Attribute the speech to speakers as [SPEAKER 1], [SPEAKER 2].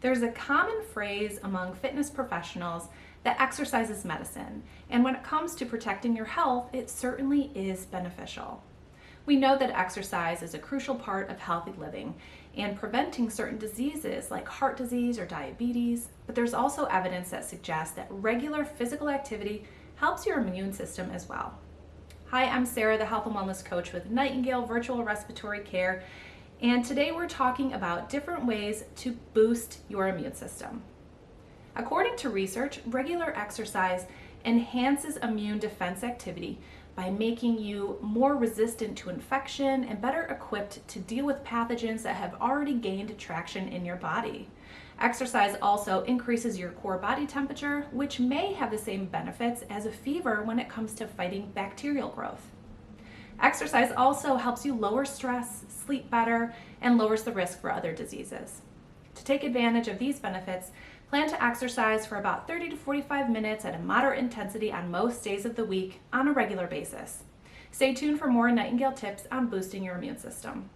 [SPEAKER 1] There's a common phrase among fitness professionals that exercise is medicine, and when it comes to protecting your health, it certainly is beneficial. We know that exercise is a crucial part of healthy living and preventing certain diseases like heart disease or diabetes, but there's also evidence that suggests that regular physical activity helps your immune system as well. Hi, I'm Sarah, the Health and Wellness Coach with Nightingale Virtual Respiratory Care, and today we're talking about different ways to boost your immune system. According to research, regular exercise enhances immune defense activity by making you more resistant to infection and better equipped to deal with pathogens that have already gained traction in your body. Exercise also increases your core body temperature, which may have the same benefits as a fever when it comes to fighting bacterial growth. Exercise also helps you lower stress, sleep better, and lowers the risk for other diseases. To take advantage of these benefits, plan to exercise for about 30 to 45 minutes at a moderate intensity on most days of the week on a regular basis. Stay tuned for more Nightingale tips on boosting your immune system.